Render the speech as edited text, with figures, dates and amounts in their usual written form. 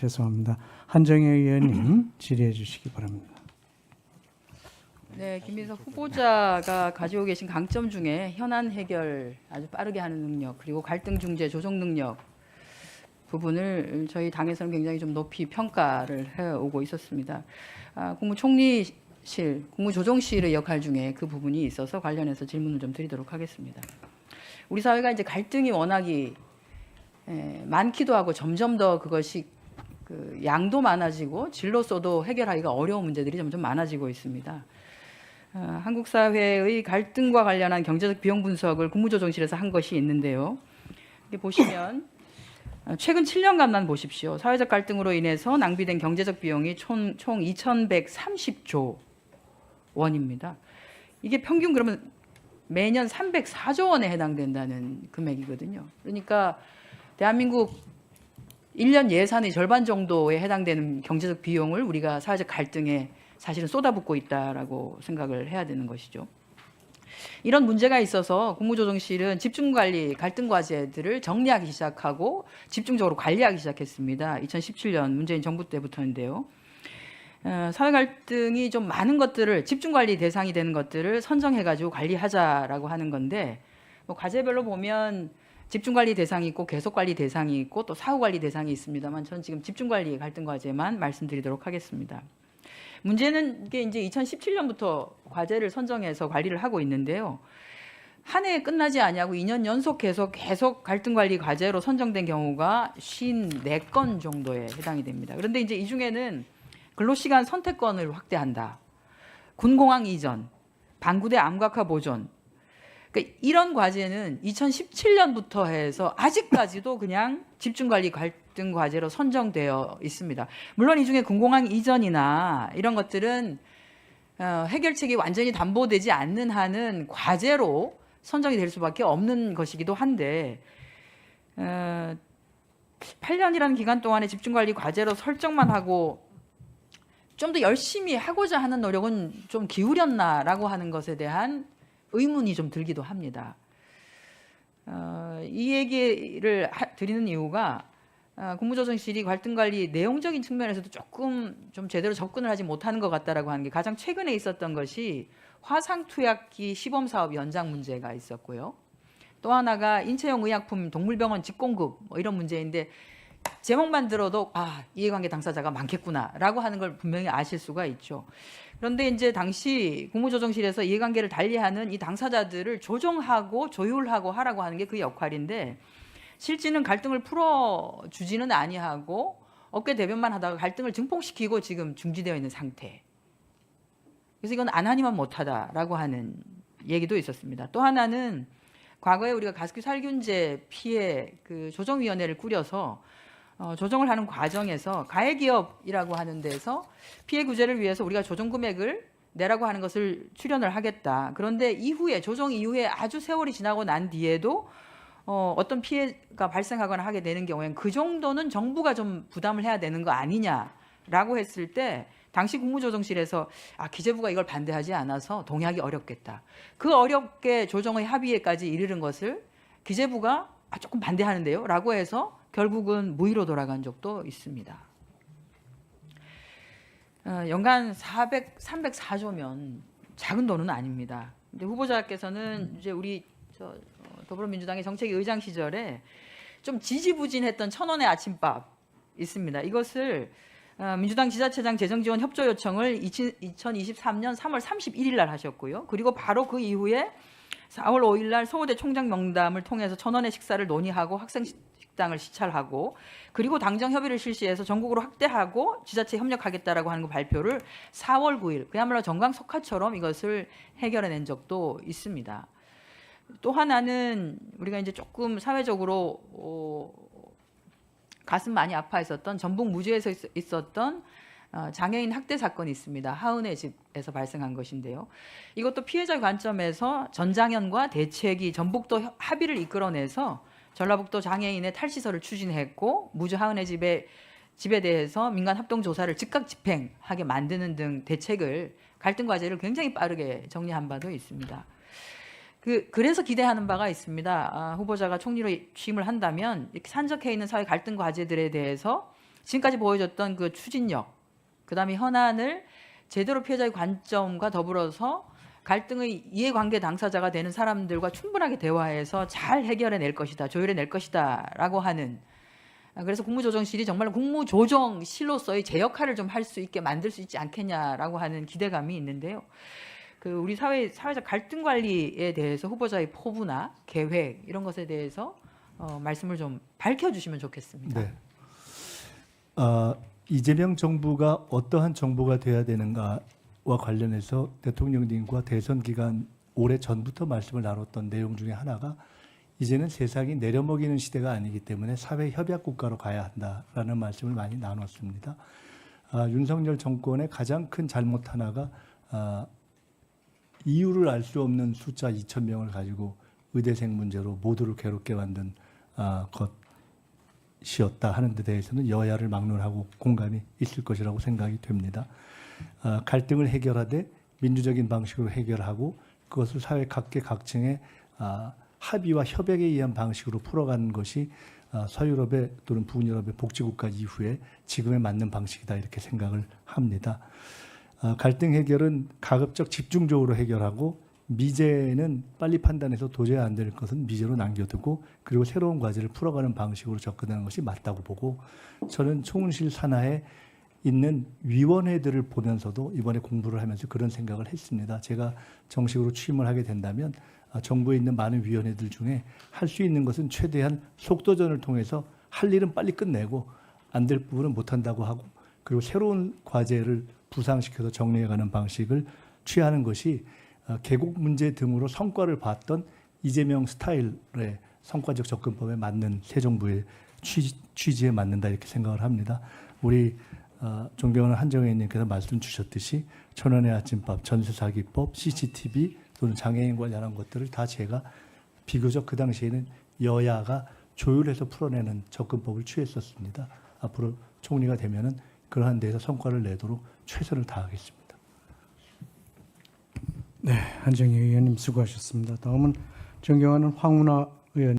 죄송합니다. 한정혜 의원님 질의해 주시기 바랍니다. 네, 김민석 후보자가 가지고 계신 강점 중에 현안 해결 아주 빠르게 하는 능력, 그리고 갈등 중재 조정 능력 부분을 저희 당에서는 굉장히 좀 높이 평가를 해오고 있었습니다. 국무총리실, 국무조정실의 역할 중에 그 부분이 있어서 관련해서 질문을 좀 드리도록 하겠습니다. 우리 사회가 이제 갈등이 워낙이 많기도 하고 점점 더 그것이 그 양도 많아지고 질로서도 해결하기가 어려운 문제들이 점점 많아지고 있습니다. 한국 사회의 갈등과 관련한 경제적 비용 분석을 국무조정실에서 한 것이 있는데요. 이게 보시면 최근 7년간만 보십시오. 사회적 갈등으로 인해서 낭비된 경제적 비용이 총 2,130조 원입니다. 이게 평균 그러면 매년 304조 원에 해당된다는 금액이거든요. 그러니까 대한민국 1년 예산의 절반 정도에 해당되는 경제적 비용을 우리가 사회적 갈등에 사실은 쏟아붓고 있다라고 생각을 해야 되는 것이죠. 이런 문제가 있어서 국무조정실은 집중관리 갈등 과제들을 정리하기 시작하고 집중적으로 관리하기 시작했습니다. 2017년 문재인 정부 때부터인데요. 사회 갈등이 좀 많은 것들을 집중관리 대상이 되는 것들을 선정해가지고 관리하자라고 하는 건데 뭐 과제별로 보면 집중관리 대상이 있고 계속관리 대상이 있고 또 사후관리 대상이 있습니다만 저는 지금 집중관리 갈등 과제만 말씀드리도록 하겠습니다. 문제는 이게 이제 2017년부터 과제를 선정해서 관리를 하고 있는데요. 한 해 끝나지 아니하고 2년 연속 계속 갈등 관리 과제로 선정된 경우가 54건 정도에 해당이 됩니다. 그런데 이제 이 중에는 근로시간 선택권을 확대한다. 군공항 이전, 방구대 암각화 보존. 그러니까 이런 과제는 2017년부터 해서 아직까지도 그냥 집중관리 갈등 과제로 선정되어 있습니다. 물론 이 중에 군공항 이전이나 이런 것들은 해결책이 완전히 담보되지 않는 한은 과제로 선정이 될 수밖에 없는 것이기도 한데 8년이라는 기간 동안에 집중관리 과제로 설정만 하고 좀 더 열심히 하고자 하는 노력은 좀 기울였나라고 하는 것에 대한 의문이 좀 들기도 합니다. 이 얘기를 드리는 이유가 국무조정실이 갈등관리 내용적인 측면에서도 조금 좀 제대로 접근을 하지 못하는 것 같다라고 하는 게 가장 최근에 있었던 것이 화상투약기 시범사업 연장 문제가 있었고요. 또 하나가 인체용 의약품 동물병원 직공급 뭐 이런 문제인데 제목만 들어도 이해관계 당사자가 많겠구나라고 하는 걸 분명히 아실 수가 있죠. 그런데 이제 당시 국무조정실에서 이해관계를 달리하는 이 당사자들을 조정하고 조율하고 하라고 하는 게 그 역할인데 실제는 갈등을 풀어주지는 아니하고 어깨 대변만 하다가 갈등을 증폭시키고 지금 중지되어 있는 상태. 그래서 이건 안 하니만 못하다라고 하는 얘기도 있었습니다. 또 하나는 과거에 우리가 가습기 살균제 피해 그 조정위원회를 꾸려서 조정을 하는 과정에서 가해기업이라고 하는 데서 피해 구제를 위해서 우리가 조정 금액을 내라고 하는 것을 출연을 하겠다. 그런데 이후에 조정 이후에 아주 세월이 지나고 난 뒤에도 어떤 피해가 발생하거나 하게 되는 경우에는 그 정도는 정부가 좀 부담을 해야 되는 거 아니냐라고 했을 때 당시 국무조정실에서 기재부가 이걸 반대하지 않아서 동의하기 어렵겠다. 그 어렵게 조정의 합의에까지 이르는 것을 기재부가 조금 반대하는데요 라고 해서 결국은 무의로 돌아간 적도 있습니다. 연간 304조면 작은 돈은 아닙니다. 근데 후보자께서는 이제 우리 더불어민주당의 정책위 의장 시절에 좀 지지부진했던 1,000원의 아침밥 있습니다. 이것을 민주당 지자체장 재정지원 협조 요청을 2023년 3월 31일 날 하셨고요. 그리고 바로 그 이후에 4월 5일 날 서울대 총장 명담을 통해서 1,000원의 식사를 논의하고 학생 식당을 시찰하고 그리고 당정 협의를 실시해서 전국으로 확대하고 지자체 협력하겠다라고 하는 거 발표를 4월 9일 그야말로 정광석화처럼 이것을 해결해낸 적도 있습니다. 또 하나는 우리가 이제 조금 사회적으로 가슴 많이 아파했었던 전북 무주에서 있었던 장애인 학대 사건이 있습니다. 하은의 집에서 발생한 것인데요. 이것도 피해자 관점에서 전장현과 대책이 전북도 합의를 이끌어내서 전라북도 장애인의 탈시설을 추진했고 무주 하은의 집에 대해서 민간 합동 조사를 즉각 집행하게 만드는 등 대책을 갈등 과제를 굉장히 빠르게 정리한 바도 있습니다. 그래서 기대하는 바가 있습니다. 후보자가 총리로 취임을 한다면 이렇게 산적해 있는 사회 갈등 과제들에 대해서 지금까지 보여줬던 그 추진력, 그다음에 현안을 제대로 피해자의 관점과 더불어서 갈등의 이해관계 당사자가 되는 사람들과 충분하게 대화해서 잘 해결해낼 것이다, 조율해낼 것이다라고 하는, 그래서 국무조정실이 정말 국무조정실로서의 제 역할을 좀 할 수 있게 만들 수 있지 않겠냐라고 하는 기대감이 있는데요. 그 우리 사회적 갈등 관리에 대해서 후보자의 포부나 계획 이런 것에 대해서 말씀을 좀 밝혀주시면 좋겠습니다. 네. 이재명 정부가 어떠한 정부가 돼야 되는가와 관련해서 대통령님과 대선 기간 오래 전부터 말씀을 나눴던 내용 중에 하나가 이제는 세상이 내려먹이는 시대가 아니기 때문에 사회 협약 국가로 가야 한다라는 말씀을 많이 나눴습니다. 윤석열 정권의 가장 큰 잘못 하나가 이유를 알 수 없는 숫자 2,000명을 가지고 의대생 문제로 모두를 괴롭게 만든 것이었다 하는 데 대해서는 여야를 막론하고 공감이 있을 것이라고 생각이 됩니다. 갈등을 해결하되 민주적인 방식으로 해결하고 그것을 사회 각계각층의 합의와 협약에 의한 방식으로 풀어가는 것이 서유럽의 또는 북유럽의 복지국가 이후에 지금에 맞는 방식이다 이렇게 생각을 합니다. 갈등 해결은 가급적 집중적으로 해결하고 미제는 빨리 판단해서 도저히 안 될 것은 미제로 남겨두고 그리고 새로운 과제를 풀어가는 방식으로 접근하는 것이 맞다고 보고 저는 총무실 산하에 있는 위원회들을 보면서도 이번에 공부를 하면서 그런 생각을 했습니다. 제가 정식으로 취임을 하게 된다면 정부에 있는 많은 위원회들 중에 할 수 있는 것은 최대한 속도전을 통해서 할 일은 빨리 끝내고 안 될 부분은 못한다고 하고 그리고 새로운 과제를 부상시켜서 정리해가는 방식을 취하는 것이 계곡 문제 등으로 성과를 봤던 이재명 스타일의 성과적 접근법에 맞는 새 정부의 취지에 맞는다 이렇게 생각을 합니다. 우리 존경하는 한정혜 의원님께서 말씀 주셨듯이 천원의 아침밥, 전세사기법, CCTV 또는 장애인 관련한 것들을 다 제가 비교적 그 당시에는 여야가 조율해서 풀어내는 접근법을 취했었습니다. 앞으로 총리가 되면은 그러한 데서 성과를 내도록 최선을 다하겠습니다. 네, 한정희 의원님 수고하셨습니다. 다음은 존경하는 황운하 의원.